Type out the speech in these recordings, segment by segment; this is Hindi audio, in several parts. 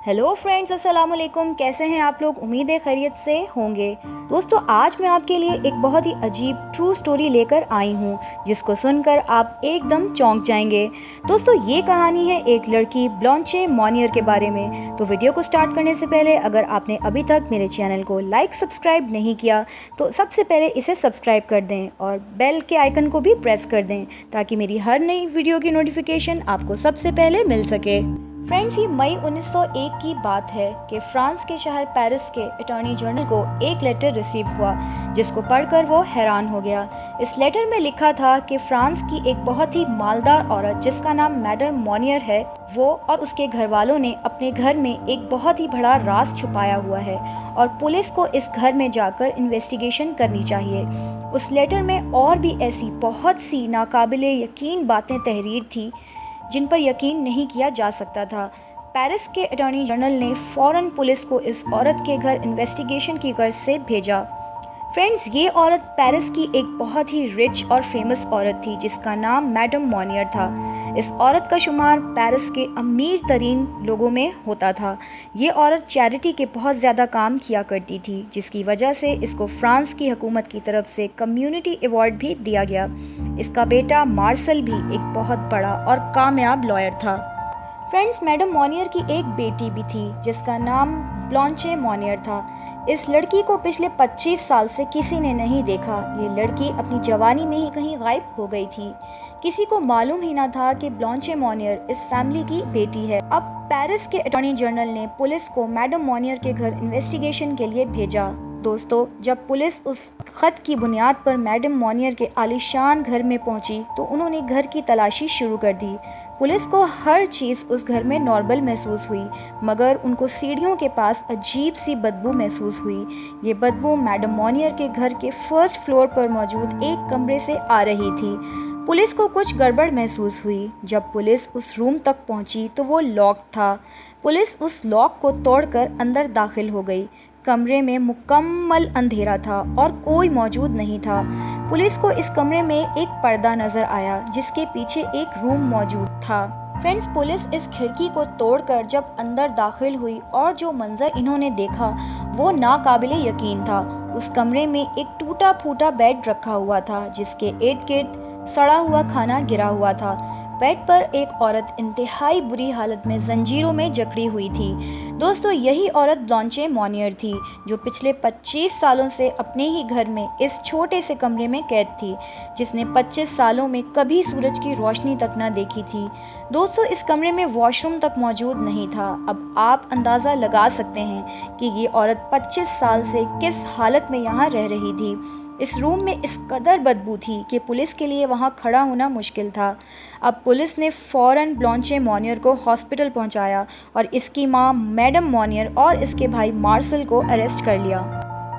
हेलो फ्रेंड्स, अस्सलाम वालेकुम। कैसे हैं आप लोग? उम्मीद है खैरियत से होंगे। दोस्तों, आज मैं आपके लिए एक बहुत ही अजीब ट्रू स्टोरी लेकर आई हूँ जिसको सुनकर आप एकदम चौंक जाएंगे। दोस्तों, ये कहानी है एक लड़की ब्लॉन्चे मॉनियर के बारे में। तो वीडियो को स्टार्ट करने से पहले अगर आपने अभी तक मेरे चैनल को लाइक सब्सक्राइब नहीं किया तो सबसे पहले इसे सब्सक्राइब कर दें और बेल के आइकन को भी प्रेस कर दें ताकि मेरी हर नई वीडियो की नोटिफिकेशन आपको सबसे पहले मिल सके। फ्रेंड्स, ये मई 1901 की बात है कि फ्रांस के शहर पेरिस के अटॉर्नी जनरल को एक लेटर रिसीव हुआ जिसको पढ़कर वो हैरान हो गया। इस लेटर में लिखा था कि फ्रांस की एक बहुत ही मालदार औरत जिसका नाम मैडम मॉनियर है, वो और उसके घर वालों ने अपने घर में एक बहुत ही बड़ा राज छुपाया हुआ है और पुलिस को इस घर में जाकर इन्वेस्टिगेशन करनी चाहिए। उस लेटर में और भी ऐसी बहुत सी नाकाबिले यकीन बातें तहरीर थी जिन पर यकीन नहीं किया जा सकता था। पेरिस के अटॉर्नी जनरल ने फ़ौरन पुलिस को इस औरत के घर इन्वेस्टिगेशन की गर्ज से भेजा। फ्रेंड्स, ये औरत पेरिस की एक बहुत ही रिच और फेमस औरत थी जिसका नाम मैडम मॉनियर था। इस औरत का शुमार पेरिस के अमीर तरीन लोगों में होता था। ये औरत चैरिटी के बहुत ज़्यादा काम किया करती थी जिसकी वजह से इसको फ्रांस की हुकूमत की तरफ से कम्युनिटी अवार्ड भी दिया गया। इसका बेटा मार्सल भी एक बहुत बड़ा और कामयाब लॉयर था। फ्रेंड्स, मैडम मॉनियर की एक बेटी भी थी जिसका नाम ब्लॉन्चे मॉनियर था। इस लड़की को पिछले 25 साल से किसी ने नहीं देखा। ये लड़की अपनी जवानी में ही कहीं गायब हो गई थी। किसी को मालूम ही ना था कि ब्लॉन्चे मॉनियर इस फैमिली की बेटी है। अब पेरिस के अटॉर्नी जनरल ने पुलिस को मैडम मॉनियर के घर इन्वेस्टिगेशन के लिए भेजा। दोस्तों, जब पुलिस उस खत की बुनियाद पर मैडम मॉनियर के आलीशान घर में पहुंची तो उन्होंने घर की तलाशी शुरू कर दी। पुलिस को हर चीज़ उस घर में नॉर्मल महसूस हुई मगर उनको सीढ़ियों के पास अजीब सी बदबू महसूस हुई। ये बदबू मैडम मॉनियर के घर के फर्स्ट फ्लोर पर मौजूद एक कमरे से आ रही थी। पुलिस को कुछ गड़बड़ महसूस हुई। जब पुलिस उस रूम तक पहुंची तो वो लॉक था। पुलिस उस लॉक को तोड़कर अंदर दाखिल हो गई। कमरे में मुकम्मल अंधेरा था और कोई मौजूद नहीं था। पुलिस को इस कमरे में एक पर्दा नजर आया जिसके पीछे एक रूम मौजूद था। फ्रेंड्स, पुलिस इस खिड़की को तोड़कर जब अंदर दाखिल हुई और जो मंजर इन्होंने देखा वो नाकाबिले यकीन था। उस कमरे में एक टूटा फूटा बेड रखा हुआ था जिसके इर्द गिर्द सड़ा हुआ खाना गिरा हुआ था। बेड पर एक औरत इंतहाई बुरी हालत में जंजीरों में जकड़ी हुई थी। दोस्तों, यही औरत ब्लॉन्चे मॉनियर थी जो पिछले 25 सालों से अपने ही घर में इस छोटे से कमरे में कैद थी, जिसने 25 सालों में कभी सूरज की रोशनी तक न देखी थी। दोस्तों, इस कमरे में वॉशरूम तक मौजूद नहीं था। अब आप अंदाज़ा लगा सकते हैं कि ये औरत 25 साल से किस हालत में यहाँ रह रही थी। इस रूम में इस कदर बदबू थी कि पुलिस के लिए वहाँ खड़ा होना मुश्किल था। अब पुलिस ने फ़ौरन ब्लॉन्चे मॉनियर को हॉस्पिटल पहुँचाया और इसकी मां मैडम मॉनियर और इसके भाई मार्सल को अरेस्ट कर लिया।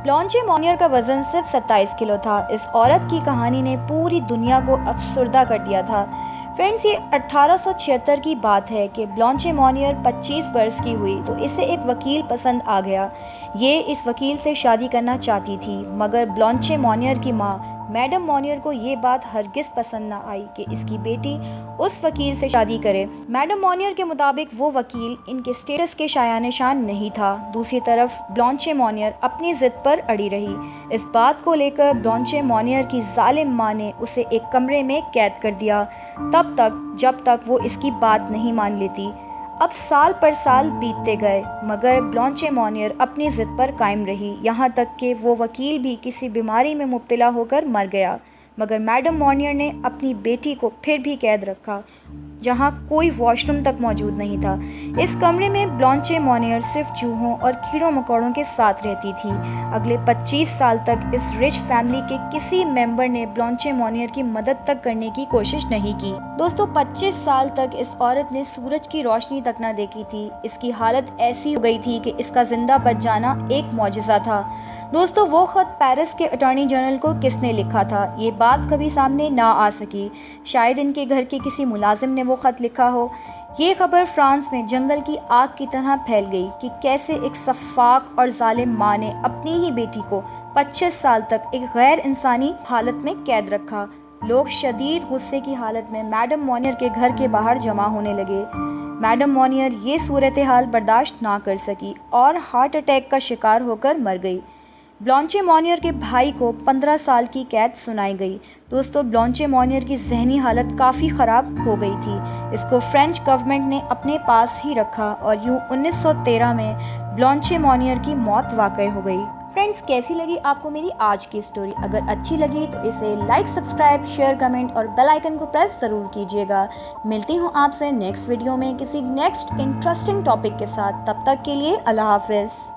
ब्लॉन्चे मॉनियर का वज़न सिर्फ 27 किलो था। इस औरत की कहानी ने पूरी दुनिया को अफसुर्दा कर दिया था। फ्रेंड्स, ये 1876 की बात है कि ब्लॉन्चे मॉनियर 25 बरस की हुई तो इसे एक वकील पसंद आ गया। ये इस वकील से शादी करना चाहती थी मगर ब्लॉन्चे मॉनियर की मां मैडम मॉनियर को ये बात हरगिज़ पसंद ना आई कि इसकी बेटी उस वकील से शादी करे। मैडम मॉनियर के मुताबिक वो वकील इनके स्टेटस के शायान शान नहीं था। दूसरी तरफ ब्लॉन्चे मॉनियर अपनी ज़िद पर अड़ी रही। इस बात को लेकर ब्लॉन्चे मॉनियर की जालिम माँ ने उसे एक कमरे में कैद कर दिया तब तक जब तक वो इसकी बात नहीं मान लेती। अब साल पर साल बीतते गए मगर ब्लॉन्चे मॉनियर अपनी ज़िद पर कायम रही, यहाँ तक कि वो वकील भी किसी बीमारी में मुब्तला होकर मर गया। मगर मैडम मॉनियर ने अपनी बेटी को फिर भी कैद रखा जहाँ कोई वॉशरूम तक मौजूद नहीं था। इस कमरे में ब्लॉन्चे मॉनियर सिर्फ चूहों और कीड़ों मकोड़ों के साथ रहती थी। अगले 25 साल तक इस रिच फैमिली के किसी मेंबर ने ब्लॉन्चे मॉनियर की मदद तक करने की कोशिश नहीं की। दोस्तों, 25 साल तक इस औरत ने सूरज की रोशनी तक ना देखी थी। इसकी हालत ऐसी हो गई थी कि इसका जिंदा बच जाना एक मौजिज़ा था। दोस्तों, वो ख़त पेरिस के अटॉर्नी जनरल को किसने लिखा था ये बात कभी सामने ना आ सकी। शायद इनके घर के किसी मुलाजिम ने वो ख़त लिखा हो। ये खबर फ्रांस में जंगल की आग की तरह फैल गई कि कैसे एक सफाक और जालिम माँ ने अपनी ही बेटी को 25 साल तक एक गैर इंसानी हालत में कैद रखा। लोग शदीद गुस्से की हालत में मैडम मॉनियर के घर के बाहर जमा होने लगे। मैडम मोनियर ये सूरत हाल बर्दाश्त ना कर सकी और हार्ट अटैक का शिकार होकर मर गई। ब्लांचे मोनियर के भाई को 15 साल की कैद सुनाई गई। दोस्तों, ब्लांचे मोनियर की जहनी हालत काफ़ी ख़राब हो गई थी। इसको फ्रेंच गवर्नमेंट ने अपने पास ही रखा और यूँ 1913 में ब्लांचे मोनियर की मौत वाक़ई हो गई। फ्रेंड्स, कैसी लगी आपको मेरी आज की स्टोरी? अगर अच्छी लगी तो इसे लाइक, सब्सक्राइब, शेयर, कमेंट और बेल आइकन को प्रेस ज़रूर कीजिएगा। मिलती हूँ आपसे नेक्स्ट वीडियो में किसी नेक्स्ट इंटरेस्टिंग टॉपिक के साथ। तब तक के लिए अल्लाह हाफ़िज़।